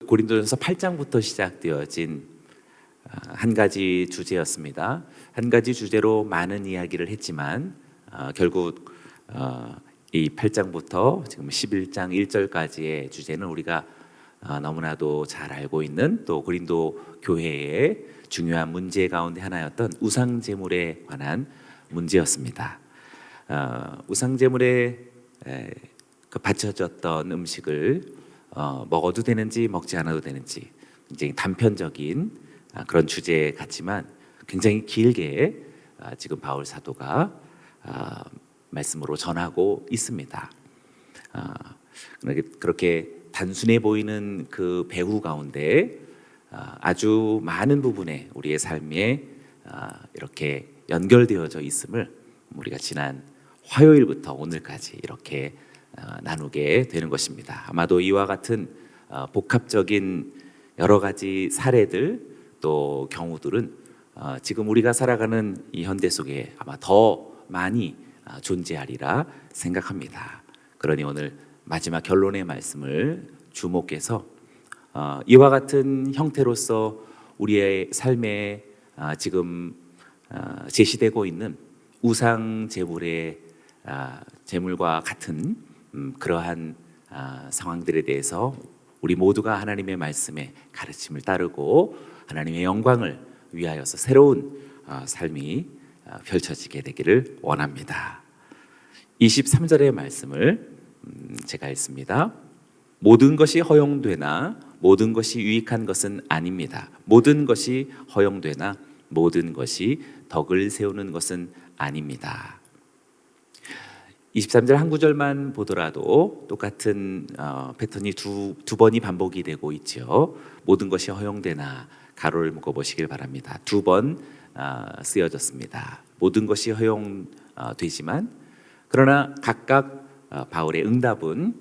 고린도전서 8장부터 시작되어진 한 가지 주제였습니다. 한 가지 주제로 많은 이야기를 했지만 결국 이 8장부터 지금 11장 1절까지의 주제는 우리가 너무나도 잘 알고 있는 또 고린도 교회의 중요한 문제 가운데 하나였던 우상 제물에 관한 문제였습니다. 우상 제물에 바쳐졌던 음식을 먹어도 되는지 먹지 않아도 되는지 굉장히 단편적인 그런 주제 같지만 굉장히 길게 지금 바울 사도가 말씀으로 전하고 있습니다. 그렇게 단순해 보이는 그 배후 가운데 아주 많은 부분에 우리의 삶에 이렇게 연결되어져 있음을 우리가 지난 화요일부터 오늘까지 이렇게 나누게 되는 것입니다. 아마도 이와 같은 복합적인 여러 가지 사례들 또 경우들은 지금 우리가 살아가는 이 현대 속에 아마 더 많이 존재하리라 생각합니다. 그러니 오늘 마지막 결론의 말씀을 주목해서 이와 같은 형태로서 우리의 삶에 지금 제시되고 있는 우상 제물의 제물과 같은 그러한 상황들에 대해서 우리 모두가 하나님의 말씀에 가르침을 따르고 하나님의 영광을 위하여서 새로운 삶이 펼쳐지게 되기를 원합니다. 23절의 말씀을 제가 읽습니다. 모든 것이 허용되나 모든 것이 유익한 것은 아닙니다. 모든 것이 허용되나 모든 것이 덕을 세우는 것은 아닙니다. 23절 한 구절만 보더라도 똑같은 패턴이 두 번이 반복이 되고 있죠. 모든 것이 허용되나 가로를 묶어보시길 바랍니다. 두 번 쓰여졌습니다. 모든 것이 허용되지만 그러나 각각 바울의 응답은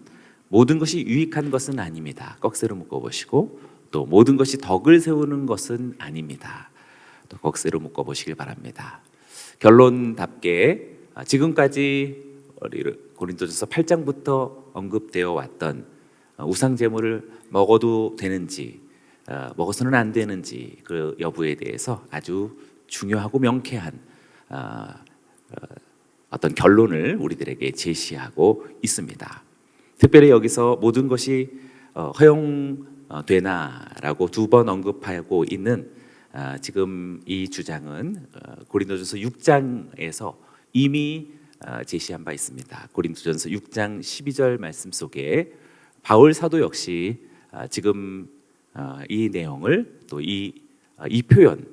모든 것이 유익한 것은 아닙니다. 꺽쇠로 묶어보시고 또 모든 것이 덕을 세우는 것은 아닙니다. 또 꺽쇠로 묶어보시길 바랍니다. 결론답게 지금까지 고린도전서 8장부터 언급되어 왔던 우상 제물을 먹어도 되는지 먹어서는 안 되는지 그 여부에 대해서 아주 중요하고 명쾌한 어떤 결론을 우리들에게 제시하고 있습니다. 특별히 여기서 모든 것이 허용되나라고 두 번 언급하고 있는 지금 이 주장은 고린도전서 6장에서 이미 제시한 바 있습니다. 고린도전서 6장 12절 말씀 속에 바울 사도 역시 지금 이 내용을 또 이 표현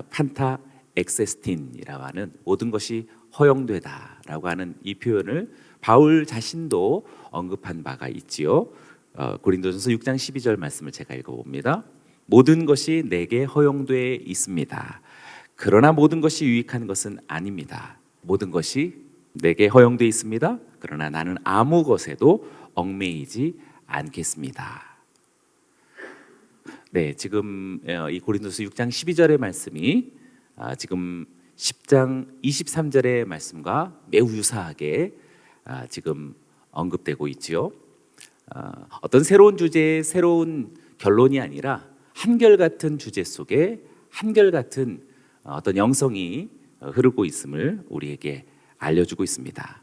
판타 엑세스틴이라고 하는 모든 것이 허용되다라고 하는 이 표현을 바울 자신도 언급한 바가 있지요. 고린도전서 6장 12절 말씀을 제가 읽어봅니다. 모든 것이 내게 허용돼 있습니다. 그러나 모든 것이 유익한 것은 아닙니다. 모든 것이 내게 허용돼 있습니다. 그러나 나는 아무 것에도 얽매이지 않겠습니다. 네, 지금 이 고린도서 6장 12절의 말씀이 지금 10장 23절의 말씀과 매우 유사하게 지금 언급되고 있지요. 어떤 새로운 주제의 새로운 결론이 아니라 한결같은 주제 속에 한결같은 어떤 영성이 흐르고 있음을 우리에게 알려주고 있습니다.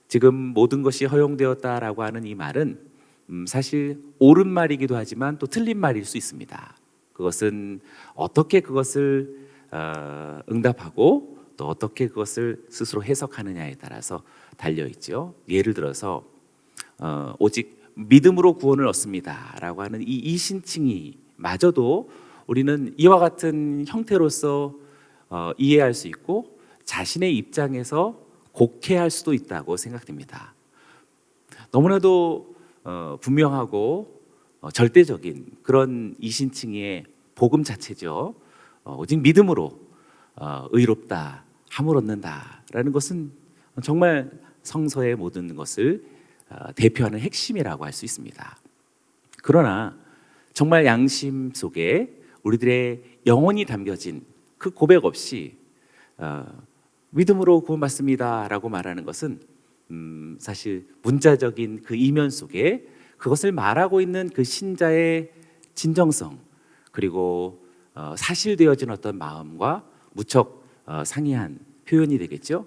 지금 모든 것이 허용되었다라고 하는 이 말은 사실 옳은 말이기도 하지만 또 틀린 말일 수 있습니다. 그것은 어떻게 그것을 응답하고 또 어떻게 그것을 스스로 해석하느냐에 따라서 달려있죠. 예를 들어서 오직 믿음으로 구원을 얻습니다라고 하는 이 이신칭이 마저도 우리는 이와 같은 형태로서 이해할 수 있고 자신의 입장에서 곡해할 수도 있다고 생각됩니다. 너무나도 분명하고 절대적인 그런 이신칭의 복음 자체죠. 오직 믿음으로 의롭다, 함을 얻는다라는 것은 정말 성서의 모든 것을 대표하는 핵심이라고 할 수 있습니다. 그러나 정말 양심 속에 우리들의 영혼이 담겨진 그 고백 없이 믿음으로 구원받습니다라고 말하는 것은 사실 문자적인 그 이면 속에 그것을 말하고 있는 그 신자의 진정성 그리고 사실되어진 어떤 마음과 무척 상이한 표현이 되겠죠.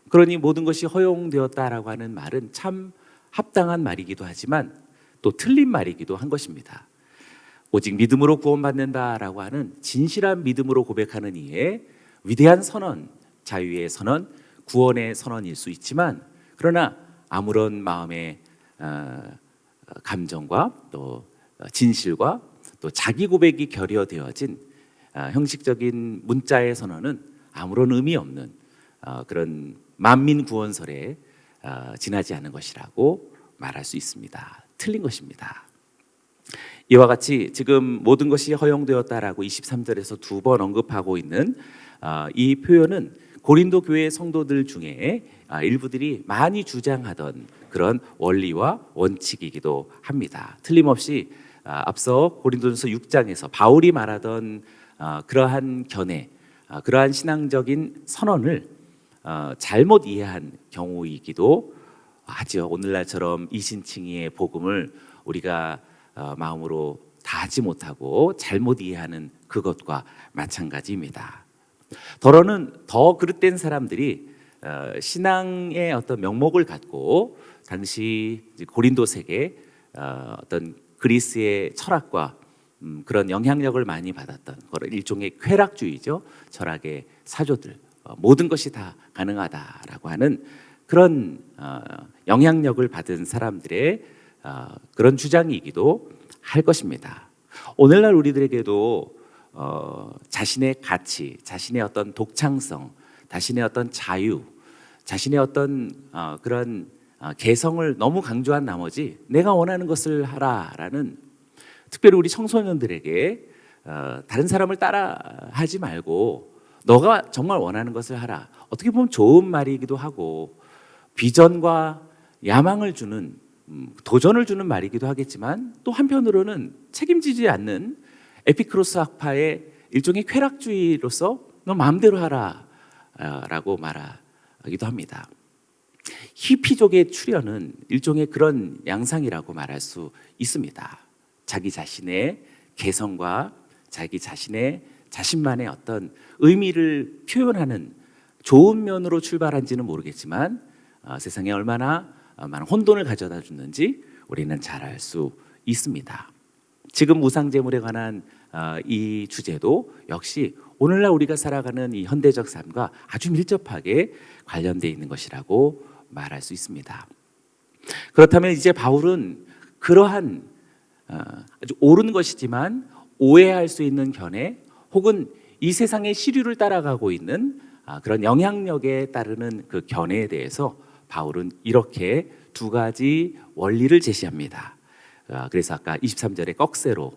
그러니 모든 것이 허용되었다라고 하는 말은 참 합당한 말이기도 하지만 또 틀린 말이기도 한 것입니다. 오직 믿음으로 구원받는다라고 하는 진실한 믿음으로 고백하는 이의 위대한 선언, 자유의 선언, 구원의 선언일 수 있지만 그러나 아무런 마음의 감정과 또 진실과 또 자기 고백이 결여되어진 형식적인 문자의 선언은 아무런 의미 없는 그런 만민 구원설에 지나지 않은 것이라고 말할 수 있습니다. 틀린 것입니다. 이와 같이 지금 모든 것이 허용되었다라고 23절에서 두 번 언급하고 있는 이 표현은 고린도 교회 성도들 중에 일부들이 많이 주장하던 그런 원리와 원칙이기도 합니다. 틀림없이 앞서 고린도전서 6장에서 바울이 말하던 그러한 견해, 그러한 신앙적인 선언을 잘못 이해한 경우이기도 하죠. 오늘날처럼 이신칭의의 복음을 우리가 마음으로 다 하지 못하고 잘못 이해하는 그것과 마찬가지입니다. 더러는 더 그릇된 사람들이 신앙의 어떤 명목을 갖고 당시 고린도색의 어떤 그리스의 철학과 그런 영향력을 많이 받았던 그런 일종의 쾌락주의죠. 철학의 사조들 모든 것이 다 가능하다라고 하는 그런 영향력을 받은 사람들의 그런 주장이기도 할 것입니다. 오늘날 우리들에게도 자신의 가치, 자신의 어떤 독창성, 자신의 어떤 자유, 자신의 어떤 그런 개성을 너무 강조한 나머지 내가 원하는 것을 하라라는 특별히 우리 청소년들에게 다른 사람을 따라하지 말고 너가 정말 원하는 것을 하라. 어떻게 보면 좋은 말이기도 하고 비전과 야망을 주는 도전을 주는 말이기도 하겠지만 또 한편으로는 책임지지 않는 에피크로스 학파의 일종의 쾌락주의로서 너 마음대로 하라 라고 말하기도 합니다. 히피족의 출현은 일종의 그런 양상이라고 말할 수 있습니다. 자기 자신의 개성과 자기 자신의 자신만의 어떤 의미를 표현하는 좋은 면으로 출발한지는 모르겠지만 세상에 얼마나 많은 혼돈을 가져다 주는지 우리는 잘 알 수 있습니다. 지금 무상제물에 관한 이 주제도 역시 오늘날 우리가 살아가는 이 현대적 삶과 아주 밀접하게 관련되어 있는 것이라고 말할 수 있습니다. 그렇다면 이제 바울은 그러한 아주 옳은 것이지만 오해할 수 있는 견해 혹은 이 세상의 시류를 따라가고 있는 그런 영향력에 따르는 그 견해에 대해서 바울은 이렇게 두 가지 원리를 제시합니다. 그래서 아까 23절에 꺽쇠로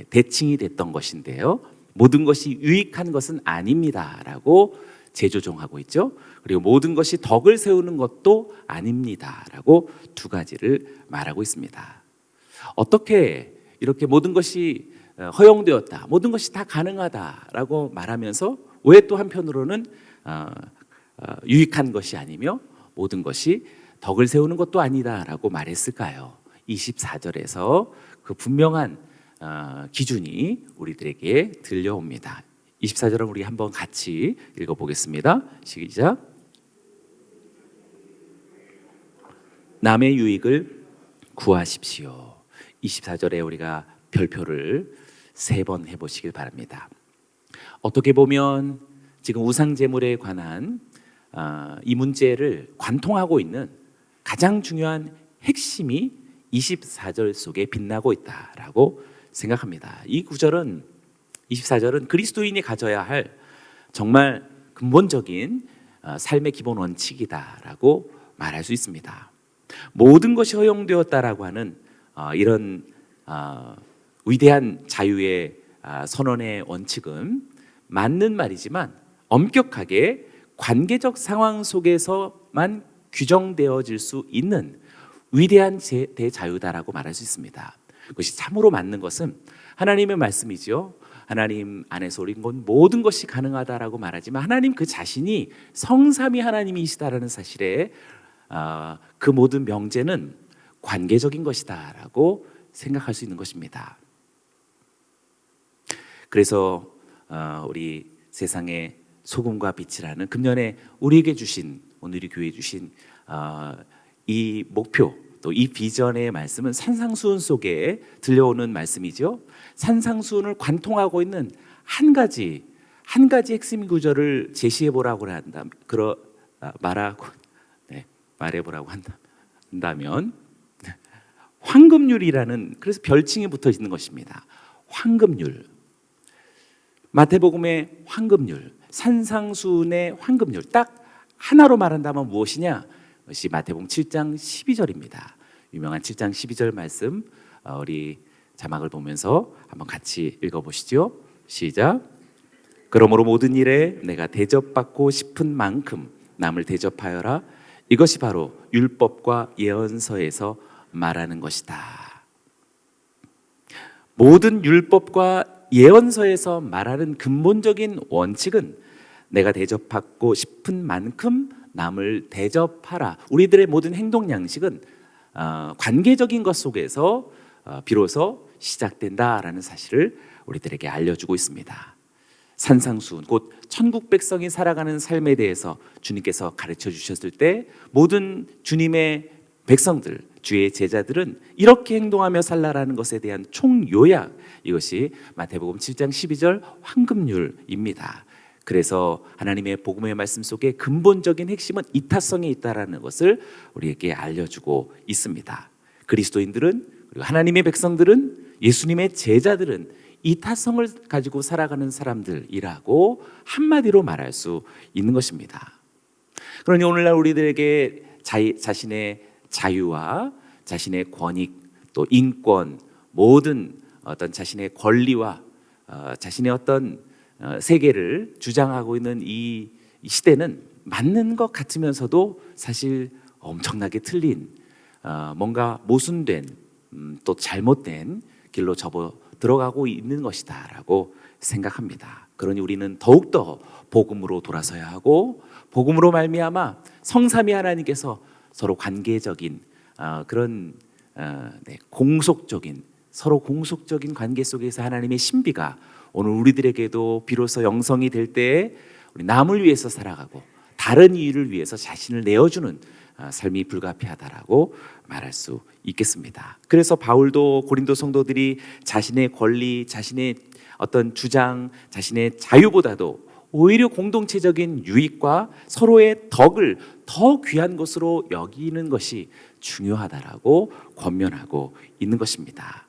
대칭이 됐던 것인데요. 모든 것이 유익한 것은 아닙니다 라고 재조정하고 있죠. 그리고 모든 것이 덕을 세우는 것도 아닙니다 라고 두 가지를 말하고 있습니다. 어떻게 이렇게 모든 것이 허용되었다, 모든 것이 다 가능하다라고 말하면서 왜 또 한편으로는 유익한 것이 아니며 모든 것이 덕을 세우는 것도 아니다라고 말했을까요? 24절에서 그 분명한 기준이 우리들에게 들려옵니다. 24절은 우리 한번 같이 읽어보겠습니다. 시작. 남의 유익을 구하십시오. 24절에 우리가 별표를 3번 해보시길 바랍니다. 어떻게 보면 지금 우상제물에 관한 이 문제를 관통하고 있는 가장 중요한 핵심이 24절 속에 빛나고 있다라고 생각합니다. 이 구절은 24절은 그리스도인이 가져야 할 정말 근본적인 삶의 기본 원칙이다라고 말할 수 있습니다. 모든 것이 허용되었다라고 하는 이런 위대한 자유의 선언의 원칙은 맞는 말이지만 엄격하게 관계적 상황 속에서만 규정되어질 수 있는 위대한 대자유다라고 말할 수 있습니다. 그것이 참으로 맞는 것은 하나님의 말씀이죠. 하나님 안에서 우리 모든 것이 가능하다라고 말하지만 하나님 그 자신이 성삼위 하나님이시다라는 사실에 그 모든 명제는 관계적인 것이다라고 생각할 수 있는 것입니다. 그래서 우리 세상의 소금과 빛이라는 금년에 우리에게 주신, 오늘 이 교회에 주신 이 목표, 또 이 비전의 말씀은 산상수훈 속에 들려오는 말씀이죠. 산상수훈을 관통하고 있는 한 가지 핵심 구절을 제시해 보라고 한다면, 말해보라고 한다면 황금률이라는, 그래서 별칭이 붙어 있는 것입니다. 황금률. 마태복음의 황금률, 산상수훈의 황금률, 딱 하나로 말한다면 무엇이냐? 그것이 마태복음 7장 12절입니다. 유명한 7장 12절 말씀, 우리 자막을 보면서 한번 같이 읽어보시죠. 시작. 그러므로 모든 일에 내가 대접받고 싶은 만큼 남을 대접하여라. 이것이 바로 율법과 예언서에서 말하는 것이다. 모든 율법과 예언서에서 말하는 근본적인 원칙은 내가 대접받고 싶은 만큼 남을 대접하라. 우리들의 모든 행동 양식은 관계적인 것 속에서 비로소 시작된다라는 사실을 우리들에게 알려주고 있습니다. 산상수훈, 곧 천국 백성이 살아가는 삶에 대해서 주님께서 가르쳐 주셨을 때 모든 주님의 백성들, 주의 제자들은 이렇게 행동하며 살라라는 것에 대한 총요약, 이것이 마태복음 7장 12절 황금률입니다. 그래서 하나님의 복음의 말씀 속에 근본적인 핵심은 이타성에 있다라는 것을 우리에게 알려주고 있습니다. 그리스도인들은, 그리고 하나님의 백성들은, 예수님의 제자들은 이타성을 가지고 살아가는 사람들이라고 한마디로 말할 수 있는 것입니다. 그러니 오늘날 우리들에게 자신의 자유와 자신의 권익, 또 인권, 모든 어떤 자신의 권리와 자신의 어떤 세계를 주장하고 있는 이 시대는 맞는 것 같으면서도 사실 엄청나게 틀린, 뭔가 모순된, 또 잘못된 길로 접어 들어가고 있는 것이다라고 생각합니다. 그러니 우리는 더욱더 복음으로 돌아서야 하고, 복음으로 말미암아 성삼위 하나님께서 서로 관계적인 그런 공속적인, 서로 공속적인 관계 속에서 하나님의 신비가 오늘 우리들에게도 비로소 영성이 될 때에 우리 남을 위해서 살아가고 다른 이유를 위해서 자신을 내어주는 삶이 불가피하다라고 말할 수 있겠습니다. 그래서 바울도 고린도 성도들이 자신의 권리, 자신의 어떤 주장, 자신의 자유보다도 오히려 공동체적인 유익과 서로의 덕을 더 귀한 것으로 여기는 것이 중요하다라고 권면하고 있는 것입니다.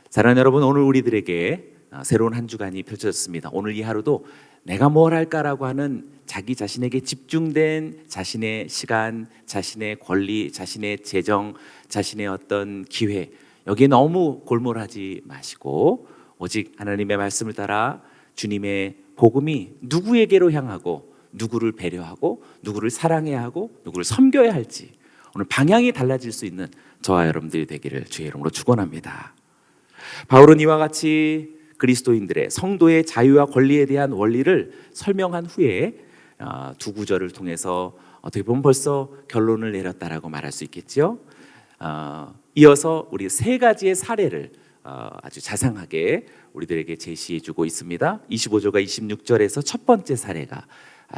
사랑하는 여러분, 오늘 우리들에게 새로운 한 주간이 펼쳐졌습니다. 오늘 이 하루도 내가 뭘 할까라고 하는 자기 자신에게 집중된 자신의 시간, 자신의 권리, 자신의 재정, 자신의 어떤 기회, 여기에 너무 골몰하지 마시고 오직 하나님의 말씀을 따라 주님의 복음이 누구에게로 향하고 누구를 배려하고 누구를 사랑해야 하고 누구를 섬겨야 할지 오늘 방향이 달라질 수 있는 저와 여러분들이 되기를 주의 이름으로 축원합니다. 바울은 이와 같이 그리스도인들의 성도의 자유와 권리에 대한 원리를 설명한 후에 두 구절을 통해서 어떻게 보면 벌써 결론을 내렸다라고 말할 수 있겠죠. 이어서 우리 세 가지의 사례를 아주 자상하게 우리들에게 제시해주고 있습니다. 25절과 26절에서 첫 번째 사례가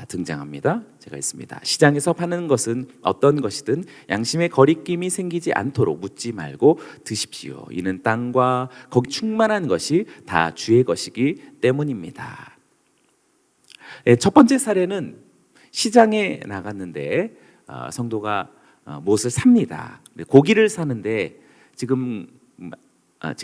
등장합니다. 제가 있습니다. 시장에서 파는 것은 어떤 것이든 양심의 거리낌이 생기지 않도록 묻지 말고 드십시오. 이는 땅과 거기 충만한 것이 다 주의 것이기 때문입니다. 첫 번째 사례는 시장에 나갔는데 성도가 무엇을 삽니다. 고기를 사는데 지금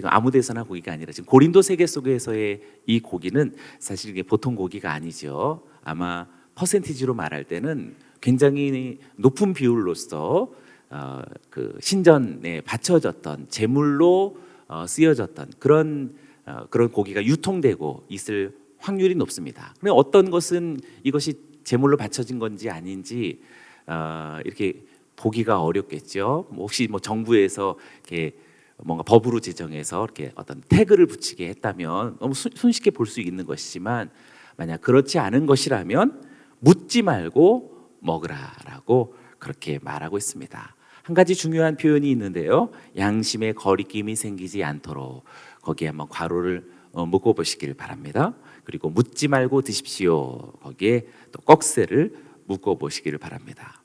아무 데서나 고기가 아니라 지금 고린도 세계 속에서의 이 고기는 사실 이게 보통 고기가 아니죠. 아마 퍼센티지로 말할 때는 굉장히 높은 비율로서 그 신전에 바쳐졌던 제물로 쓰여졌던 그런 고기가 유통되고 있을 확률이 높습니다. 그런데 어떤 것은 이것이 제물로 바쳐진 건지 아닌지 이렇게 보기가 어렵겠죠. 혹시 정부에서 이렇게 뭔가 법으로 제정해서 이렇게 어떤 태그를 붙이게 했다면 너무 손쉽게 볼 수 있는 것이지만 만약 그렇지 않은 것이라면 묻지 말고 먹으라라고 그렇게 말하고 있습니다. 한 가지 중요한 표현이 있는데요. 양심의 거리낌이 생기지 않도록 거기에 한번 괄호를 묶어 보시길 바랍니다. 그리고 묻지 말고 드십시오. 거기에 또 꺽쇠를 묶어 보시기를 바랍니다.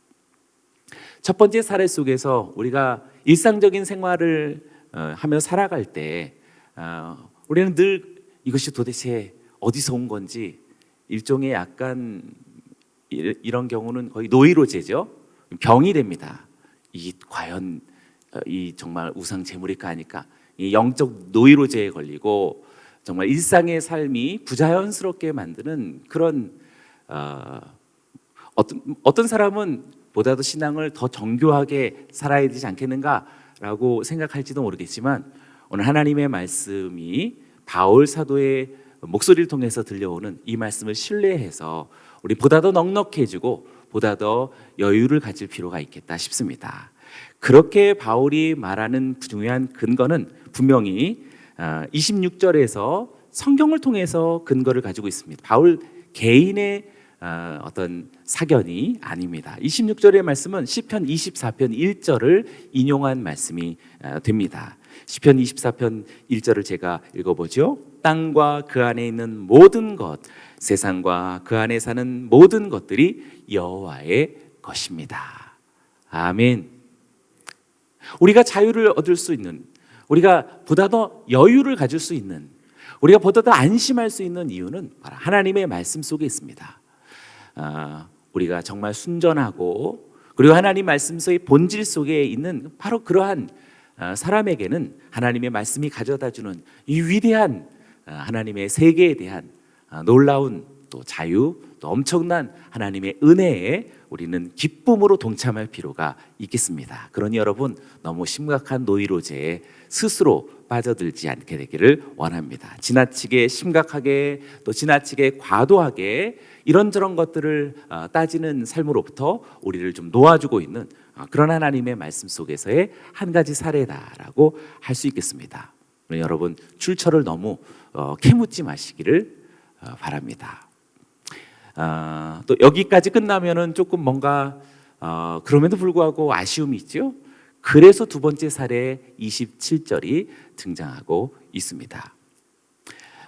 첫 번째 사례 속에서 우리가 일상적인 생활을 하며 살아갈 때 우리는 늘 이것이 도대체 어디서 온 건지 일종의 약간 이런 경우는 거의 노이로제죠. 병이 됩니다. 이 과연 이 정말 우상 제물일까 하니까 이 영적 노이로제에 걸리고 정말 일상의 삶이 부자연스럽게 만드는 그런 어떤 사람은 보다도 신앙을 더 정교하게 살아야 되지 않겠는가라고 생각할지도 모르겠지만 오늘 하나님의 말씀이 바울 사도의 목소리를 통해서 들려오는 이 말씀을 신뢰해서 우리 보다 더 넉넉해지고 보다 더 여유를 가질 필요가 있겠다 싶습니다. 그렇게 바울이 말하는 중요한 근거는 분명히 26절에서 성경을 통해서 근거를 가지고 있습니다. 바울 개인의 어떤 사견이 아닙니다. 26절의 말씀은 시편 24편 1절을 인용한 말씀이 됩니다. 시편 24편 1절을 제가 읽어보죠. 땅과 그 안에 있는 모든 것, 세상과 그 안에 사는 모든 것들이 여호와의 것입니다. 아멘. 우리가 자유를 얻을 수 있는, 우리가 보다 더 여유를 가질 수 있는, 우리가 보다 더 안심할 수 있는 이유는 바로 하나님의 말씀 속에 있습니다. 우리가 정말 순전하고 그리고 하나님 말씀 속의 본질 속에 있는 바로 그러한 사람에게는 하나님의 말씀이 가져다주는 이 위대한 하나님의 세계에 대한 놀라운 또 자유, 또 엄청난 하나님의 은혜에 우리는 기쁨으로 동참할 필요가 있겠습니다. 그러니 여러분 너무 심각한 노이로제에 스스로 빠져들지 않게 되기를 원합니다. 지나치게 심각하게 또 지나치게 과도하게 이런저런 것들을 따지는 삶으로부터 우리를 좀 놓아주고 있는 그런 하나님의 말씀 속에서의 한 가지 사례다라고 할 수 있겠습니다. 여러분 출처를 너무 캐묻지 마시기를 바랍니다. 또 여기까지 끝나면은 조금 뭔가 그럼에도 불구하고 아쉬움이 있죠. 그래서 두 번째 사례 27절이 등장하고 있습니다.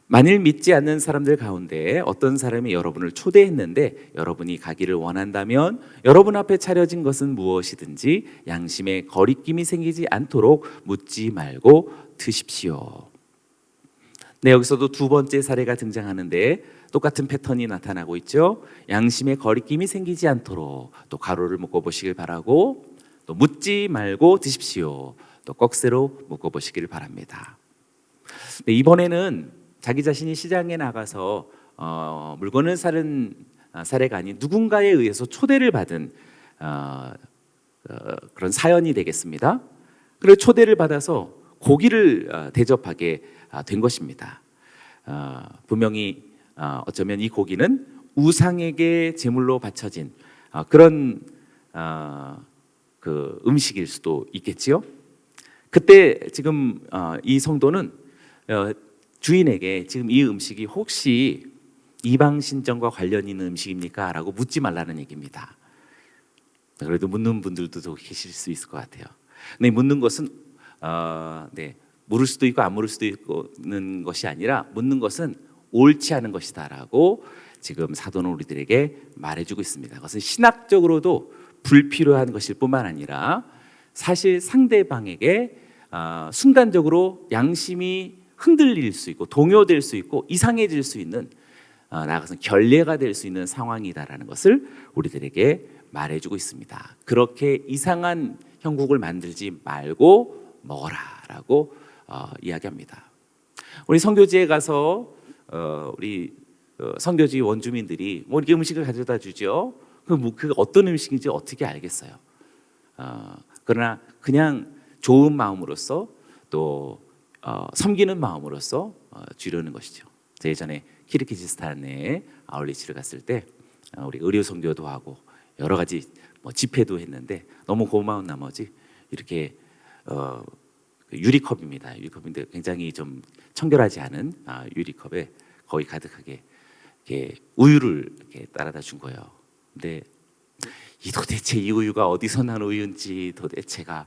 만일 믿지 않는 사람들 가운데 어떤 사람이 여러분을 초대했는데 여러분이 가기를 원한다면 여러분 앞에 차려진 것은 무엇이든지 양심에 거리낌이 생기지 않도록 묻지 말고 드십시오. 네, 여기서도 두 번째 사례가 등장하는데 똑같은 패턴이 나타나고 있죠. 양심에 거리낌이 생기지 않도록 또 가로를 묶어 보시길 바라고 또 묻지 말고 드십시오. 또 꺽쇠로 묶어 보시길 바랍니다. 네, 이번에는 자기 자신이 시장에 나가서 물건을 사는 사례가 아닌 누군가에 의해서 초대를 받은 그런 사연이 되겠습니다. 그래서 초대를 받아서 고기를 대접하게 된 것입니다. 분명히 어쩌면 이 고기는 우상에게 제물로 바쳐진 그런 그 음식일 수도 있겠지요. 그때 지금 이 성도는 주인에게 지금 이 음식이 혹시 이방 신정과 관련 있는 음식입니까? 라고 묻지 말라는 얘기입니다. 그래도 묻는 분들도 더 계실 수 있을 것 같아요. 근데 묻는 것은 물을 수도 있고 안 물을 수도 있는 것이 아니라 묻는 것은 옳지 않은 것이다라고 지금 사도는 우리들에게 말해주고 있습니다. 그것은 신학적으로도 불필요한 것일 뿐만 아니라 사실 상대방에게 순간적으로 양심이 흔들릴 수 있고 동요될 수 있고 이상해질 수 있는 나아가서 결례가 될 수 있는 상황이다라는 것을 우리들에게 말해주고 있습니다. 그렇게 이상한 형국을 만들지 말고 먹어라라고 이야기합니다. 우리 선교지에 가서 우리 선교지 원주민들이 뭐 이렇게 음식을 가져다 주죠. 그 어떤 음식인지 어떻게 알겠어요? 그러나 그냥 좋은 마음으로서 또 섬기는 마음으로서 주려는 것이죠. 예전에 키르기즈스탄에 아울리치를 갔을 때 우리 의료 선교도 하고 여러 가지 집회도 했는데 너무 고마운 나머지 이렇게 유리컵입니다. 유리컵인데 굉장히 좀 청결하지 않은 유리컵에 거의 가득하게 이렇게 우유를 이렇게 따라다 준 거예요. 근데 이 도대체 이 우유가 어디서 난 우유인지 도대체가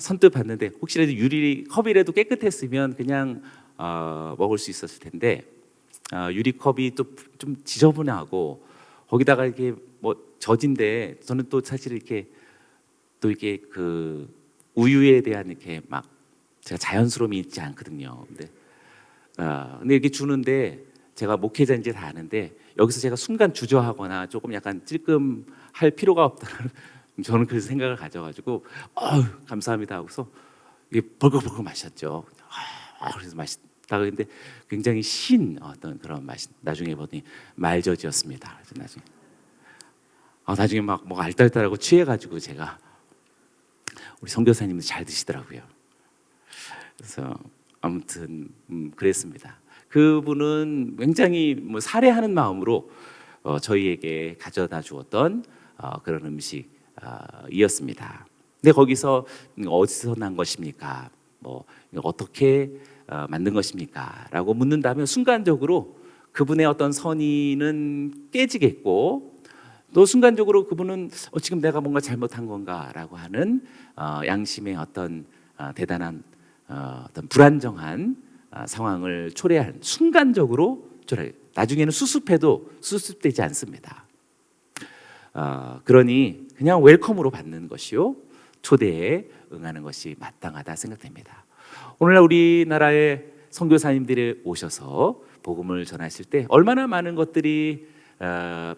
선뜻 봤는데 혹시라도 유리 컵이라도 깨끗했으면 그냥 먹을 수 있었을 텐데 유리 컵이 또 좀 지저분하고 거기다가 이게 뭐 젖인데 저는 또 사실 이렇게 또 이게 그 우유에 대한 이렇게 막 제가 자연스러움이 있지 않거든요. 근데 이렇게 주는데 제가 목회자인지 다 아는데 여기서 제가 순간 주저하거나 조금 약간 찔끔할 필요가 없다는 저는 그 생각을 가져가지고 감사합니다 하고서 이게 벌컥벌컥 마셨죠. 그래서 맛있다 그랬는데 굉장히 신 어떤 그런 맛이 나중에 보니 말젖이었습니다. 그래서 나중에 막 뭐 알딸딸하고 취해가지고 제가 우리 선교사님도 잘 드시더라고요. 그래서 아무튼 그랬습니다. 그분은 굉장히 뭐 살해하는 마음으로 저희에게 가져다 주었던 그런 음식이었습니다. 근데 거기서 어디서 난 것입니까? 뭐 어떻게 만든 것입니까? 라고 묻는다면 순간적으로 그분의 어떤 선의는 깨지겠고 또 순간적으로 그분은 지금 내가 뭔가 잘못한 건가? 라고 하는 양심의 어떤 대단한 어떤 불안정한 상황을 초래한 순간적으로 나중에는 수습해도 수습되지 않습니다. 그러니 그냥 웰컴으로 받는 것이요 초대에 응하는 것이 마땅하다 생각됩니다. 오늘날 우리나라의 선교사님들이 오셔서 복음을 전하실 때 얼마나 많은 것들이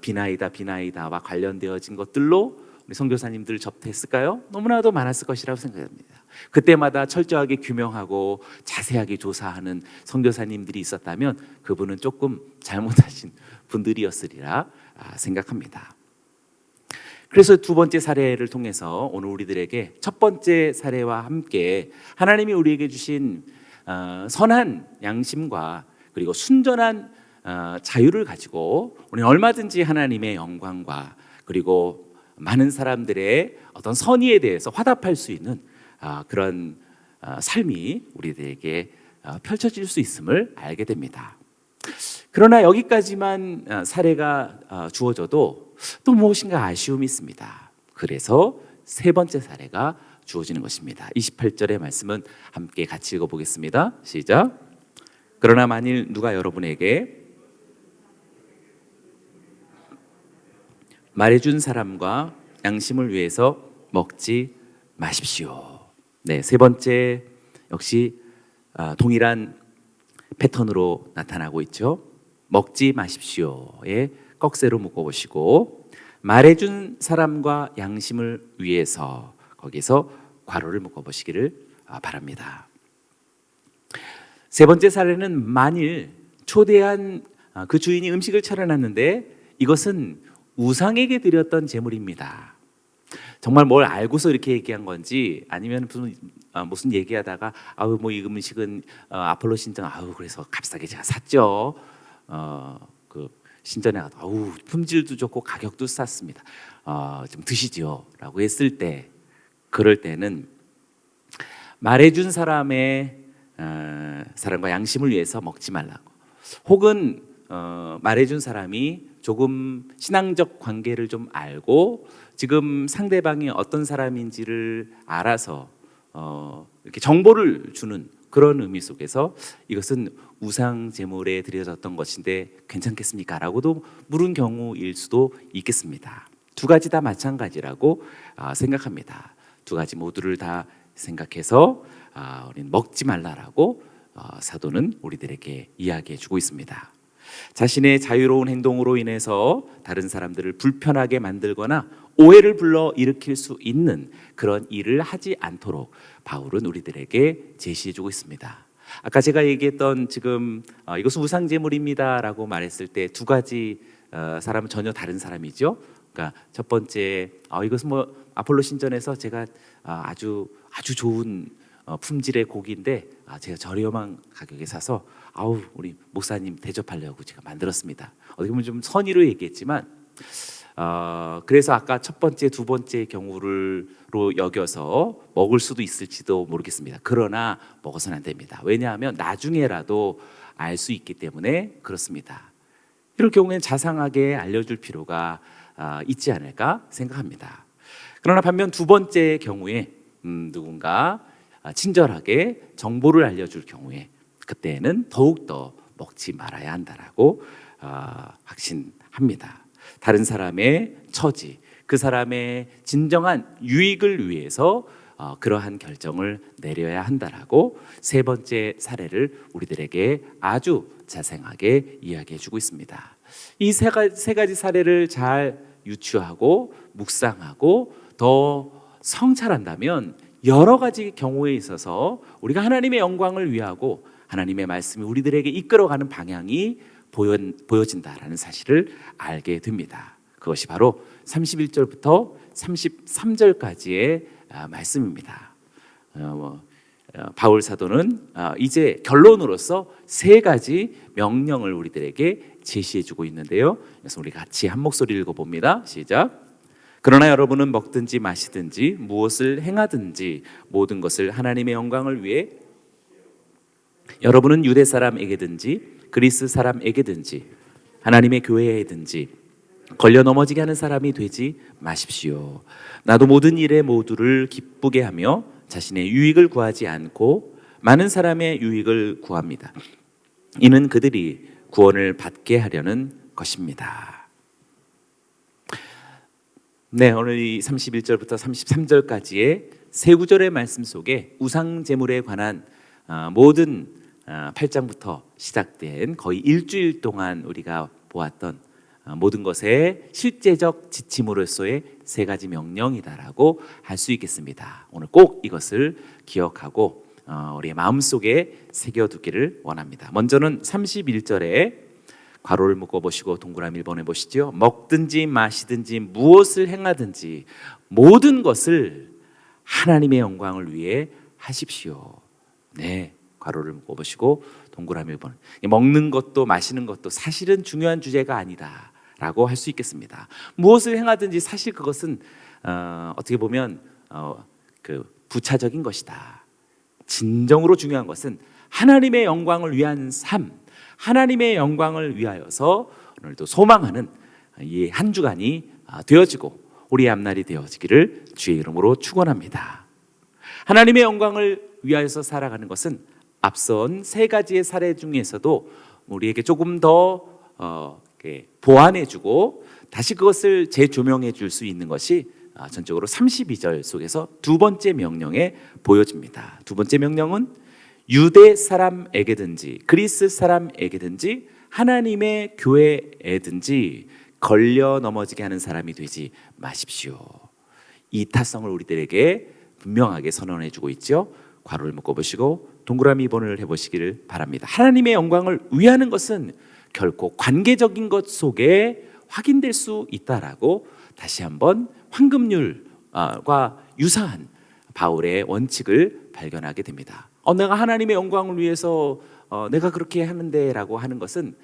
비나이다와 관련되어진 것들로 우리 선교사님들을 접했을까요? 너무나도 많았을 것이라고 생각합니다. 그때마다 철저하게 규명하고 자세하게 조사하는 선교사님들이 있었다면 그분은 조금 잘못하신 분들이었으리라 생각합니다. 그래서 두 번째 사례를 통해서 오늘 우리들에게 첫 번째 사례와 함께 하나님이 우리에게 주신 선한 양심과 그리고 순전한 자유를 가지고 우리는 얼마든지 하나님의 영광과 그리고 많은 사람들의 어떤 선의에 대해서 화답할 수 있는 그런 삶이 우리들에게 펼쳐질 수 있음을 알게 됩니다. 그러나 여기까지만 사례가 주어져도 또 무엇인가 아쉬움이 있습니다. 그래서 세 번째 사례가 주어지는 것입니다. 28절의 말씀은 함께 같이 읽어보겠습니다. 시작. 그러나 만일 누가 여러분에게 말해준 사람과 양심을 위해서 먹지 마십시오. 네, 세 번째 역시 동일한 패턴으로 나타나고 있죠. 먹지 마십시오에 꺽쇠로 묶어보시고 말해준 사람과 양심을 위해서 거기서 괄호를 묶어보시기를 바랍니다. 세 번째 사례는 만일 초대한 그 주인이 음식을 차려놨는데 이것은 우상에게 드렸던 제물입니다. 정말 뭘 알고서 이렇게 얘기한 건지 아니면 무슨 얘기하다가 뭐 이 음식은 아폴로 신전 그래서 값싸게 제가 샀죠. 그 신전에 가서 품질도 좋고 가격도 쌌습니다. 좀 드시지요라고 했을 때 그럴 때는 말해준 사람의 사람과 양심을 위해서 먹지 말라고 혹은 말해준 사람이 조금 신앙적 관계를 좀 알고 지금 상대방이 어떤 사람인지를 알아서 이렇게 정보를 주는 그런 의미 속에서 이것은 우상 제물에 드려졌던 것인데 괜찮겠습니까? 라고도 물은 경우일 수도 있겠습니다. 두 가지 다 마찬가지라고 생각합니다. 두 가지 모두를 다 생각해서 우리는 먹지 말라라고 사도는 우리들에게 이야기해 주고 있습니다. 자신의 자유로운 행동으로 인해서 다른 사람들을 불편하게 만들거나 오해를 불러 일으킬 수 있는 그런 일을 하지 않도록 바울은 우리들에게 제시해주고 있습니다. 아까 제가 얘기했던 지금 이것은 우상제물입니다라고 말했을 때 두 가지 사람은 전혀 다른 사람이죠. 그러니까 첫 번째 이것은 뭐 아폴로 신전에서 제가 아주 좋은 품질의 고기인데 제가 저렴한 가격에 사서 우리 목사님 대접하려고 제가 만들었습니다. 어떻게 보면 좀 선의로 얘기했지만 그래서 아까 첫 번째, 두 번째 경우로 여겨서 먹을 수도 있을지도 모르겠습니다. 그러나 먹어서는 안 됩니다. 왜냐하면 나중에라도 알 수 있기 때문에 그렇습니다. 이럴 경우에는 자상하게 알려줄 필요가 있지 않을까 생각합니다. 그러나 반면 두 번째 경우에 누군가 친절하게 정보를 알려줄 경우에 그때는 더욱더 먹지 말아야 한다라고 확신합니다. 다른 사람의 처지, 그 사람의 진정한 유익을 위해서 그러한 결정을 내려야 한다라고 세 번째 사례를 우리들에게 아주 자세하게 이야기해주고 있습니다. 이 세 가지 사례를 잘 유추하고 묵상하고 더 성찰한다면 여러 가지 경우에 있어서 우리가 하나님의 영광을 위하고 하나님의 말씀이 우리들에게 이끌어가는 방향이 보여진다라는 사실을 알게 됩니다. 그것이 바로 31절부터 33절까지의 말씀입니다. 바울 사도는 이제 결론으로서 세 가지 명령을 우리들에게 제시해주고 있는데요. 그래서 우리 같이 한 목소리 읽어봅니다. 시작. 그러나 여러분은 먹든지 마시든지 무엇을 행하든지 모든 것을 하나님의 영광을 위해 여러분은 유대 사람에게든지 그리스 사람에게든지 하나님의 교회에든지 걸려 넘어지게 하는 사람이 되지 마십시오. 나도 모든 일에 모두를 기쁘게 하며 자신의 유익을 구하지 않고 많은 사람의 유익을 구합니다. 이는 그들이 구원을 받게 하려는 것입니다. 네, 오늘 이 31절부터 33절까지의 세 구절의 말씀 속에 우상 제물에 관한 모든 8장부터 시작된 거의 일주일 동안 우리가 보았던 모든 것의 실제적 지침으로서의 세 가지 명령이다라고 할 수 있겠습니다. 오늘 꼭 이것을 기억하고 우리의 마음속에 새겨두기를 원합니다. 먼저는 31절에 괄호를 묶어보시고 동그라미를 보내보시죠. 먹든지 마시든지 무엇을 행하든지 모든 것을 하나님의 영광을 위해 하십시오. 네, 괄호를 묶어보시고 동그라미를 보내. 먹는 것도 마시는 것도 사실은 중요한 주제가 아니다라고 할 수 있겠습니다. 무엇을 행하든지 사실 그것은 어떻게 보면 부차적인 것이다. 진정으로 중요한 것은 하나님의 영광을 위한 삶, 하나님의 영광을 위하여서 오늘도 소망하는 이 한 주간이 되어지고 우리의 앞날이 되어지기를 주의 이름으로 축원합니다. 하나님의 영광을 위하여서 살아가는 것은 앞선 세 가지의 사례 중에서도 우리에게 조금 더 보완해주고 다시 그것을 재조명해 줄 수 있는 것이 전적으로 32절 속에서 두 번째 명령에 보여집니다. 두 번째 명령은 유대 사람에게든지 그리스 사람에게든지 하나님의 교회에든지 걸려 넘어지게 하는 사람이 되지 마십시오. 이 타성을 우리들에게 분명하게 선언해 주고 있죠. 괄호를 묶어보시고 동그라미 번호를 해보시기를 바랍니다. 하나님의 영광을 위하는 것은 결코 관계적인 것 속에 확인될 수 있다라고 다시 한번 황금률과 유사한 바울의 원칙을 발견하게 됩니다. 내가 하나님의 영광을 위해서 내가 그렇게 하는데 라고 하는 것은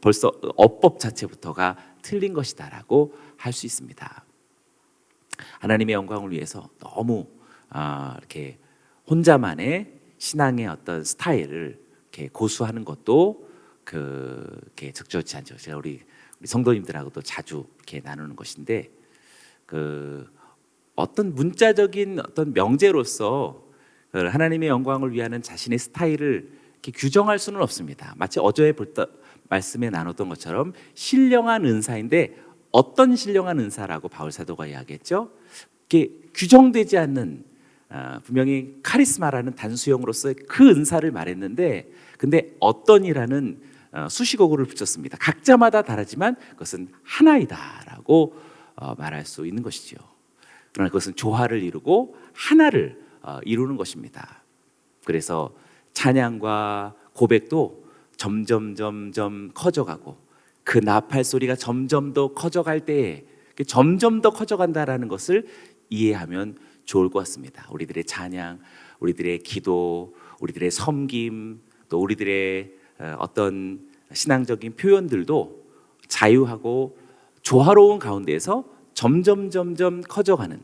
벌써 어법 자체부터가 틀린 것이다라고 할 수 있습니다. 하나님의 영광을 위해서 너무 이렇게 혼자만의 신앙의 어떤 스타일을 이렇게 고수하는 것도 그게 적절치 않죠. 제가 우리 성도님들하고도 자주 이렇게 나누는 것인데 어떤 문자적인 어떤 명제로서 하나님의 영광을 위하는 자신의 스타일을 이렇게 규정할 수는 없습니다. 마치 어제 말씀에 나눴던 것처럼 신령한 은사인데 어떤 신령한 은사라고 바울 사도가 이야기했죠. 이게 규정되지 않는 분명히 카리스마라는 단수형으로서 그 은사를 말했는데 근데 어떤이라는 수식어구를 붙였습니다. 각자마다 다르지만 그것은 하나이다라고 말할 수 있는 것이죠. 그러나 그것은 조화를 이루고 하나를 이루는 것입니다. 그래서 찬양과 고백도 점점 커져가고 그 나팔 소리가 점점 더 커져갈 때에 점점 더 커져간다라는 것을 이해하면 좋을 것 같습니다. 우리들의 찬양, 우리들의 기도, 우리들의 섬김, 또 우리들의 어떤 신앙적인 표현들도 자유하고 조화로운 가운데에서 점점 커져가는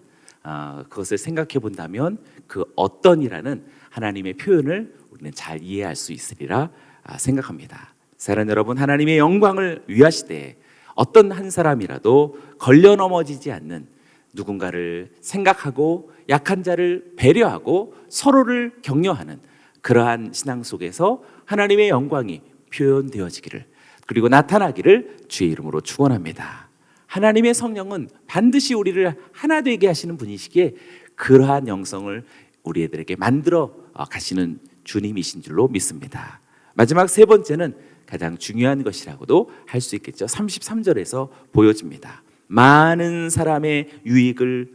그것을 생각해 본다면 그 어떤이라는 하나님의 표현을 우리는 잘 이해할 수 있으리라 생각합니다. 사랑하는 여러분, 하나님의 영광을 위하시되 어떤 한 사람이라도 걸려 넘어지지 않는, 누군가를 생각하고 약한 자를 배려하고 서로를 격려하는 그러한 신앙 속에서 하나님의 영광이 표현되어지기를, 그리고 나타나기를 주의 이름으로 축원합니다. 하나님의 성령은 반드시 우리를 하나 되게 하시는 분이시기에 그러한 영성을 우리들에게 만들어 가시는 주님이신 줄로 믿습니다. 마지막 세 번째는 가장 중요한 것이라고도 할 수 있겠죠. 33절에서 보여집니다. 많은 사람의 유익을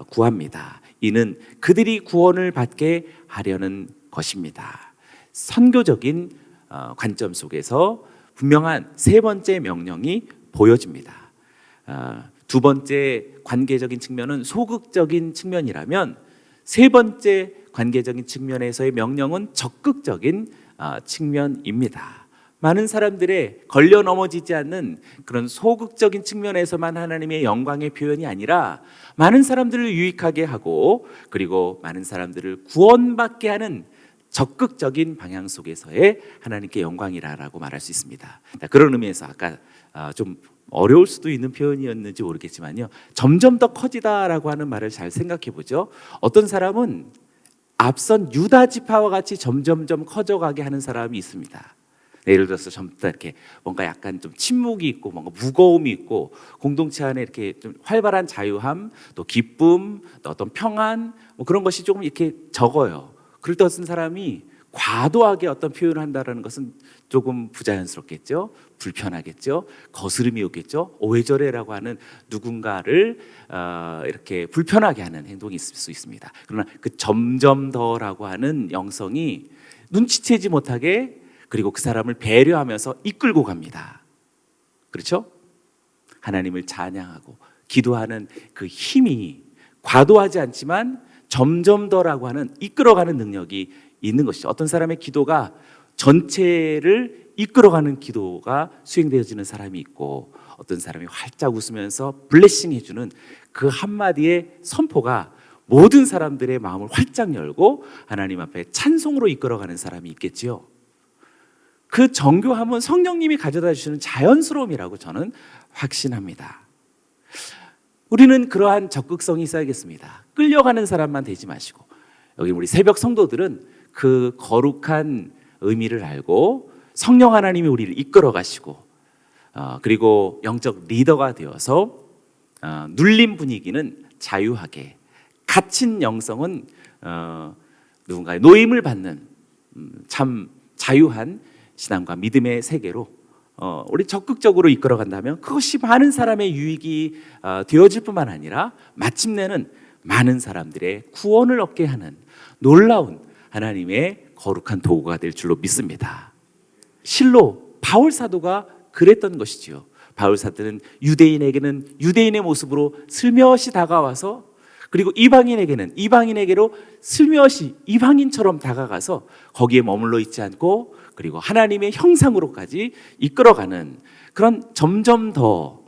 구합니다. 이는 그들이 구원을 받게 하려는 것입니다. 선교적인 관점 속에서 분명한 세 번째 명령이 보여집니다. 두 번째 관계적인 측면은 소극적인 측면이라면, 세 번째 관계적인 측면에서의 명령은 적극적인 측면입니다. 많은 사람들의 걸려 넘어지지 않는 그런 소극적인 측면에서만 하나님의 영광의 표현이 아니라, 많은 사람들을 유익하게 하고 그리고 많은 사람들을 구원받게 하는 적극적인 방향 속에서의 하나님께 영광이라고 말할 수 있습니다. 그런 의미에서 아까 좀 어려울 수도 있는 표현이었는지 모르겠지만요, 점점 더 커지다라고 하는 말을 잘 생각해 보죠. 어떤 사람은 앞선 유다 지파와 같이 점점점 커져가게 하는 사람이 있습니다. 예를 들어서 젊다 이렇게 뭔가 약간 좀 침묵이 있고 뭔가 무거움이 있고, 공동체 안에 이렇게 좀 활발한 자유함, 또 기쁨, 또 어떤 평안, 뭐 그런 것이 조금 이렇게 적어요. 그럴 때 어떤 사람이 과도하게 어떤 표현을 한다는 것은 조금 부자연스럽겠죠, 불편하겠죠, 거스름이 오겠죠. 왜 저래라고 하는 누군가를 이렇게 불편하게 하는 행동이 있을 수 있습니다. 그러나 그 점점 더라고 하는 영성이 눈치채지 못하게, 그리고 그 사람을 배려하면서 이끌고 갑니다. 그렇죠? 하나님을 찬양하고 기도하는 그 힘이 과도하지 않지만 점점 더라고 하는 이끌어가는 능력이 있는 것이죠. 어떤 사람의 기도가 전체를 이끌어가는 기도가 수행되어지는 사람이 있고, 어떤 사람이 활짝 웃으면서 블레싱 해주는 그 한마디의 선포가 모든 사람들의 마음을 활짝 열고 하나님 앞에 찬송으로 이끌어가는 사람이 있겠지요. 그 정교함은 성령님이 가져다 주시는 자연스러움이라고 저는 확신합니다. 우리는 그러한 적극성이 있어야겠습니다. 끌려가는 사람만 되지 마시고, 여기 우리 새벽 성도들은 그 거룩한 의미를 알고 성령 하나님이 우리를 이끌어 가시고, 그리고 영적 리더가 되어서 눌린 분위기는 자유하게, 갇힌 영성은 누군가의 노임을 받는 참 자유한 신앙과 믿음의 세계로 우리 적극적으로 이끌어간다면 그것이 많은 사람의 유익이 되어질 뿐만 아니라 마침내는 많은 사람들의 구원을 얻게 하는 놀라운 하나님의 거룩한 도구가 될 줄로 믿습니다. 실로 바울 사도가 그랬던 것이지요. 바울 사도는 유대인에게는 유대인의 모습으로 슬며시 다가와서, 그리고 이방인에게는 이방인에게로 슬며시 이방인처럼 다가가서 거기에 머물러 있지 않고, 그리고 하나님의 형상으로까지 이끌어가는 그런 점점 더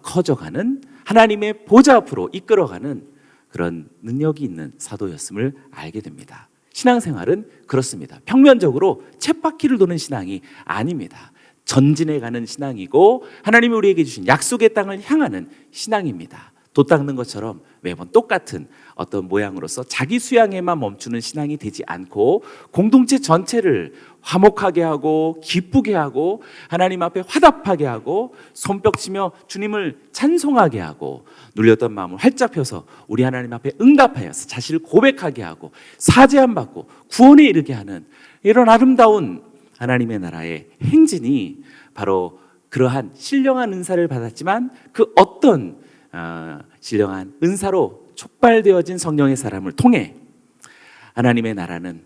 커져가는 하나님의 보좌 앞으로 이끌어가는 그런 능력이 있는 사도였음을 알게 됩니다. 신앙생활은 그렇습니다. 평면적으로 쳇바퀴를 도는 신앙이 아닙니다. 전진해 가는 신앙이고, 하나님이 우리에게 주신 약속의 땅을 향하는 신앙입니다. 돛 닦는 것처럼 매번 똑같은 어떤 모양으로서 자기 수양에만 멈추는 신앙이 되지 않고, 공동체 전체를 화목하게 하고 기쁘게 하고 하나님 앞에 화답하게 하고 손뼉치며 주님을 찬송하게 하고, 눌렸던 마음을 활짝 펴서 우리 하나님 앞에 응답하여서 자신을 고백하게 하고 사죄함 받고 구원에 이르게 하는 이런 아름다운 하나님의 나라의 행진이 바로 그러한 신령한 은사를 받았지만 그 어떤 신령한 은사로 촉발되어진 성령의 사람을 통해 하나님의 나라는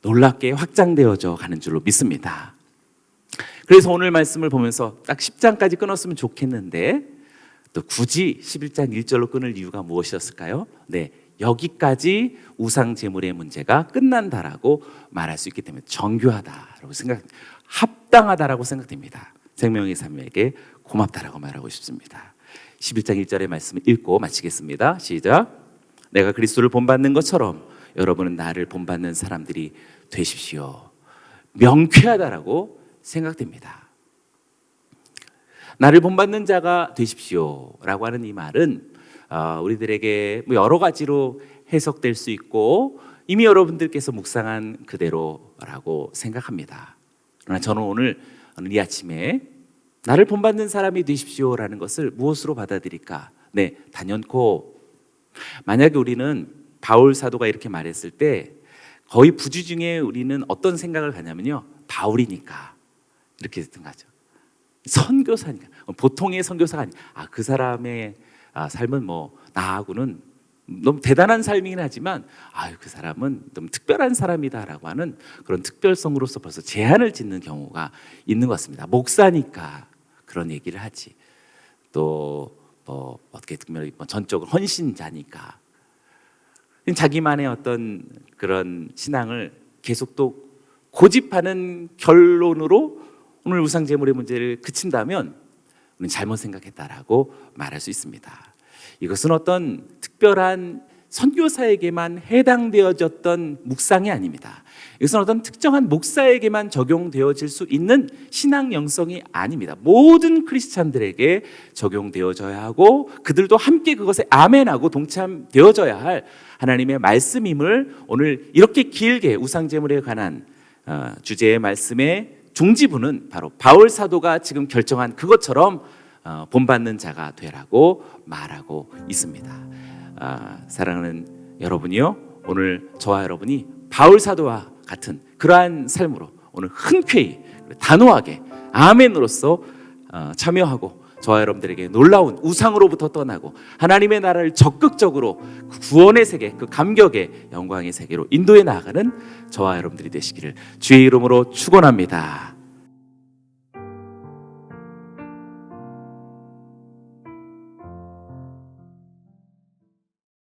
놀랍게 확장되어져 가는 줄로 믿습니다. 그래서 오늘 말씀을 보면서 딱 10장까지 끊었으면 좋겠는데, 또 굳이 11장 1절로 끊을 이유가 무엇이었을까요? 네, 여기까지 우상 제물의 문제가 끝난다라고 말할 수 있기 때문에 정교하다라고 합당하다라고 생각됩니다. 생명의 삶에게 고맙다라고 말하고 싶습니다. 11장 1절의 말씀을 읽고 마치겠습니다. 시작. 내가 그리스도를 본받는 것처럼 여러분은 나를 본받는 사람들이 되십시오. 명쾌하다라고 생각됩니다. 나를 본받는 자가 되십시오라고 하는 이 말은 우리들에게 뭐 여러 가지로 해석될 수 있고 이미 여러분들께서 묵상한 그대로라고 생각합니다. 그러나 저는 오늘 이 아침에 나를 본받는 사람이 되십시오라는 것을 무엇으로 받아들일까? 네, 단연코 만약에 우리는 바울 사도가 이렇게 말했을 때 거의 부주 중에 우리는 어떤 생각을 가냐면요, 바울이니까 이렇게 생각하죠. 선교사니까, 보통의 선교사가 아니, 그 사람의 삶은 뭐 나하고는 너무 대단한 삶이긴 하지만 그 사람은 너무 특별한 사람이다라고 하는 그런 특별성으로서 벌써 제한을 짓는 경우가 있는 것 같습니다. 목사니까 그런 얘기를 하지. 또 뭐 어떻게 보면 전적으로 헌신자니까 자기만의 어떤 그런 신앙을 계속 또 고집하는 결론으로 오늘 우상제물의 문제를 그친다면 우리는 잘못 생각했다라고 말할 수 있습니다. 이것은 어떤 특별한 선교사에게만 해당되어졌던 묵상이 아닙니다. 이것은 어떤 특정한 목사에게만 적용되어질 수 있는 신앙 영성이 아닙니다. 모든 크리스찬들에게 적용되어져야 하고 그들도 함께 그것에 아멘하고 동참되어져야 할 하나님의 말씀임을 오늘 이렇게 길게 우상제물에 관한 주제의 말씀의 중지부는 바로 바울 사도가 지금 결정한 그것처럼 본받는 자가 되라고 말하고 있습니다. 사랑하는 여러분이요, 오늘 저와 여러분이 바울 사도와 같은 그러한 삶으로 오늘 흔쾌히 단호하게 아멘으로서 참여하고 저와 여러분들에게 놀라운 우상으로부터 떠나고 하나님의 나라를 적극적으로 그 구원의 세계, 그 감격의 영광의 세계로 인도해 나아가는 저와 여러분들이 되시기를 주의 이름으로 축원합니다.